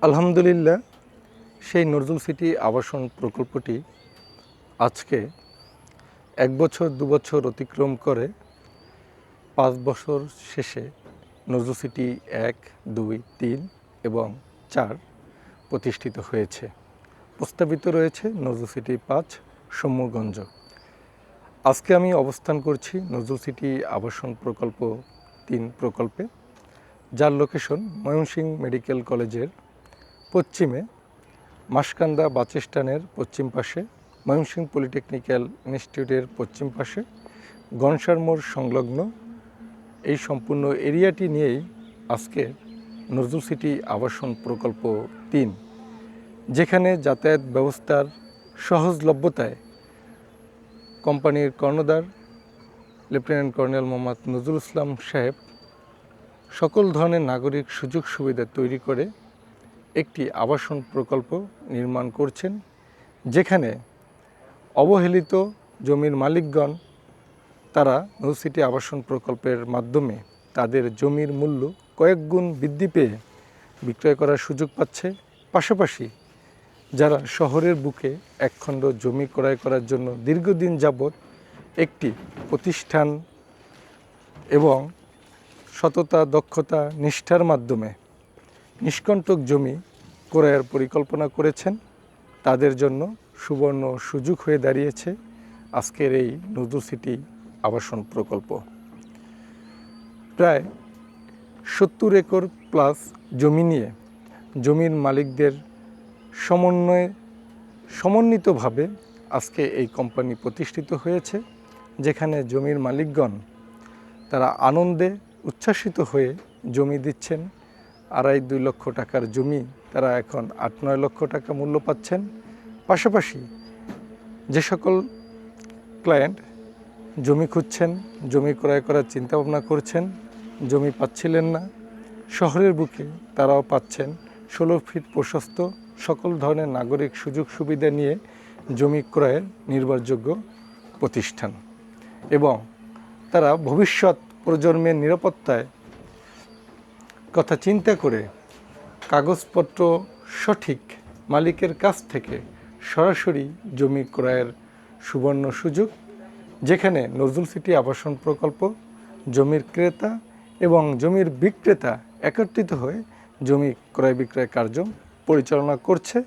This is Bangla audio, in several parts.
আলহামদুলিল্লাহ, সেই নজরুল সিটি আবাসন প্রকল্পটি আজকে ১ বছর ২ বছর অতিক্রম করে ৫ বছর শেষে নজরুল সিটি ১, ২, ৩ এবং ৪ প্রতিষ্ঠিত হয়েছে। প্রস্তাবিত রয়েছে নজরুল সিটি ৫ সৌম্যগঞ্জ। আজকে আমি অবস্থান করছি নজরুল সিটি আবাসন প্রকল্প ৩ প্রকল্পে, যার লোকেশন ময়মনসিংহ মেডিকেল কলেজের পশ্চিমে, মাসকান্দা বাস স্ট্যান্ডের পশ্চিম পাশে, ময়মনসিংহ পলিটেকনিক্যাল ইনস্টিটিউটের পশ্চিম পাশে, গনসার মোড় সংলগ্ন এই সম্পূর্ণ এরিয়াটি নিয়েই আজকে নজরুল সিটি আবাসন প্রকল্প ৩, যেখানে যাতায়াত ব্যবস্থার সহজলভ্যতায় কোম্পানির কর্ণধার লেফটেন্যান্ট কর্নেল মোহাম্মদ নজরুল ইসলাম সাহেব সকল ধরনের নাগরিক সুযোগ সুবিধা তৈরি করে একটি আবাসন প্রকল্প নির্মাণ করছেন, যেখানে অবহেলিত জমির মালিকগণ তারা নজরুল সিটি আবাসন প্রকল্পের মাধ্যমে তাদের জমির মূল্য কয়েক গুণ বৃদ্ধি পেয়ে বিক্রয় করার সুযোগ পাচ্ছে। পাশাপাশি যারা শহরের বুকে একখণ্ড জমি ক্রয় করার জন্য দীর্ঘদিন যাবৎ একটি প্রতিষ্ঠান এবং সততা, দক্ষতা, নিষ্ঠার মাধ্যমে নিষ্কণ্টক জমি ক্রয়ের পরিকল্পনা করেছেন, তাদের জন্য সুবর্ণ সুযোগ হয়ে দাঁড়িয়েছে আজকের এই নজরুল সিটি আবাসন প্রকল্প। প্রায় ৭০ একর প্লাস জমি নিয়ে জমির মালিকদের সমন্বিতভাবে আজকে এই কোম্পানি প্রতিষ্ঠিত হয়েছে, যেখানে জমির মালিকগণ তারা আনন্দে উচ্ছ্বাসিত হয়ে জমি দিচ্ছেন। ২.৫-২ লক্ষ টাকার জমি তারা এখন ৮-৯ লক্ষ টাকা মূল্য পাচ্ছেন। পাশাপাশি যে সকল ক্লায়েন্ট জমি খুঁজছেন, জমি ক্রয় করার চিন্তাভাবনা করছেন, জমি পাচ্ছিলেন না, শহরের বুকে তারাও পাচ্ছেন ১৬ ফিট প্রশস্ত সকল ধরনের নাগরিক সুযোগ সুবিধা নিয়ে জমি ক্রয়ের নির্ভরযোগ্য প্রতিষ্ঠান। এবং তারা ভবিষ্যৎ প্রজন্মের নিরাপত্তায় কথা চিন্তা করে কাগজপত্র সঠিক মালিকের কাছ থেকে সরাসরি জমি ক্রয়ের সুবর্ণ সুযোগ, যেখানে নজরুল সিটি আবাসন প্রকল্প জমির ক্রেতা এবং জমির বিক্রেতা একত্রিত হয়ে জমি ক্রয় বিক্রয় কার্য পরিচালনা করছে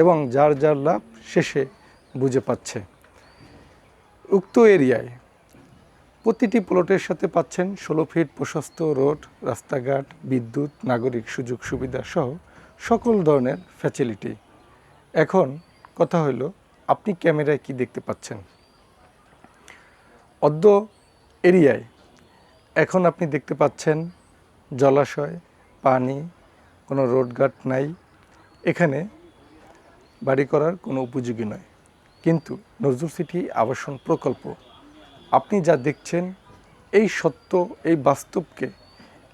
এবং যার যার লাভ শেষে বুঝে পাচ্ছে। উক্ত এরিয়ায় প্রতিটি প্লটের সাথে পাচ্ছেন ১৬ ফিট প্রশস্ত রোড, রাস্তাঘাট, বিদ্যুৎ, নাগরিক সুযোগ সুবিধা সহ সকল ধরনের ফ্যাসিলিটি। এখন কথা হলো, আপনি ক্যামেরায় কি দেখতে পাচ্ছেন? অদ্য এরিয়ায় এখন আপনি দেখতে পাচ্ছেন জলাশয়, পানি, কোনো রোডঘাট নাই, এখানে বাড়ি করার কোনো উপযোগী নয়। কিন্তু নজরুল সিটি আবাসন প্রকল্প আপনি যা দেখছেন, এই সত্য, এই বাস্তবকে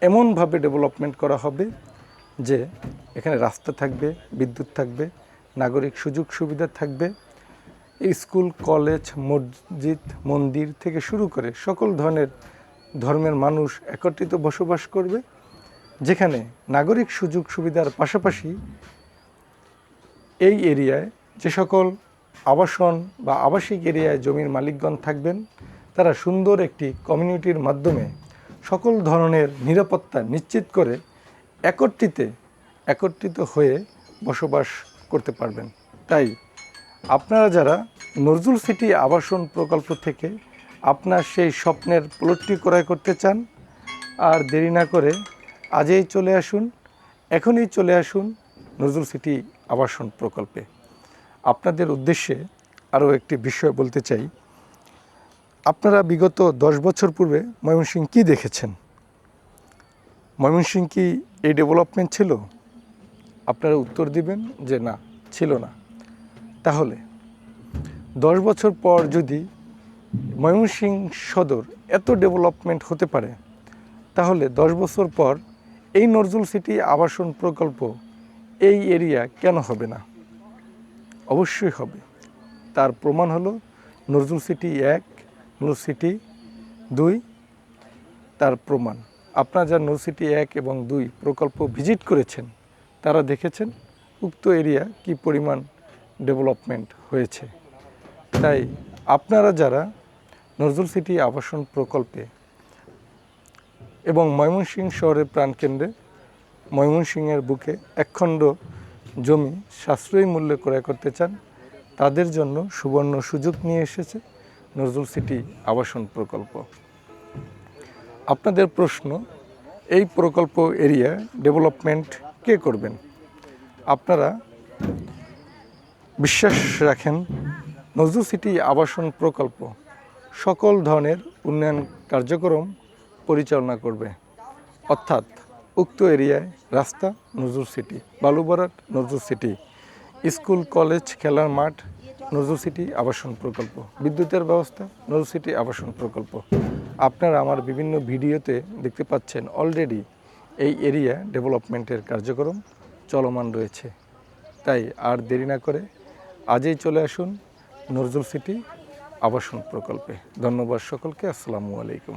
এমনভাবে ডেভেলপমেন্ট করা হবে যে এখানে রাস্তা থাকবে, বিদ্যুৎ থাকবে, নাগরিক সুযোগ সুবিধা থাকবে, স্কুল, কলেজ, মসজিদ, মন্দির থেকে শুরু করে সকল ধর্মের মানুষ একত্রিত বসবাস করবে, যেখানে নাগরিক সুযোগ সুবিধার পাশাপাশি এই এরিয়ায় যে সকল আবাসন বা আবাসিক এরিয়ায় জমির মালিকগণ থাকবেন, তারা সুন্দর একটি কমিউনিটির মাধ্যমে সকল ধরনের নিরাপত্তা নিশ্চিত করে একত্রিত হয়ে বসবাস করতে পারবেন। তাই আপনারা যারা নজরুল সিটি আবাসন প্রকল্প থেকে আপনার সেই স্বপ্নের প্লটটি ক্রয় করতে চান, আর দেরি না করে আজই চলে আসুন, এখনই চলে আসুন নজরুল সিটি আবাসন প্রকল্পে। আপনাদের উদ্দেশ্যে আরও একটি বিষয় বলতে চাই। আপনারা বিগত ১০ বছর পূর্বে ময়মনসিংহ কী দেখেছেন? ময়মনসিংহ কি এই ডেভেলপমেন্ট ছিল? আপনারা উত্তর দিবেন যে না, ছিল না। তাহলে ১০ বছর পর যদি ময়মনসিংহ সদর এত ডেভেলপমেন্ট হতে পারে, তাহলে ১০ বছর পর এই নজরুল সিটি আবাসন প্রকল্প এই এরিয়া কেন হবে না? অবশ্যই হবে। তার প্রমাণ হলো নজরুল সিটি ১, নজরুল সিটি ২ তার প্রমাণ। আপনারা যারা নজরুল সিটি ১ এবং ২ প্রকল্প ভিজিট করেছেন, তারা দেখেছেন উক্ত এরিয়া কি পরিমাণ ডেভেলপমেন্ট হয়েছে। তাই আপনারা যারা নজরুল সিটি আবাসন প্রকল্পে এবং ময়মনসিংহ শহরের প্রাণকেন্দ্রে ময়মনসিংহের বুকে একখণ্ড জমি সাশ্রয়ী মূল্যে ক্রয় করতে চান, তাদের জন্য সুবর্ণ সুযোগ নিয়ে এসেছে নজরুল সিটি আবাসন প্রকল্প। আপনাদের প্রশ্ন, এই প্রকল্প এরিয়া ডেভেলপমেন্ট কে করবেন? আপনারা বিশ্বাস রাখেন নজরুল সিটি আবাসন প্রকল্প সকল ধরনের উন্নয়ন কার্যক্রম পরিচালনা করবে। অর্থাৎ উক্ত এরিয়ায় রাস্তা নজরুল সিটি, বালুভরাট নজরুল সিটি, স্কুল কলেজ খেলার মাঠ নজরুল সিটি আবাসন প্রকল্প, বিদ্যুতের ব্যবস্থা নজরুল সিটি আবাসন প্রকল্প। আপনারা আমার বিভিন্ন ভিডিওতে দেখতে পাচ্ছেন অলরেডি এই এরিয়া ডেভেলপমেন্টের কার্যক্রম চলমান রয়েছে। তাই আর দেরি না করে আজই চলে আসুন নজরুল সিটি আবাসন প্রকল্পে। ধন্যবাদ সকলকে। আসসালামু আলাইকুম।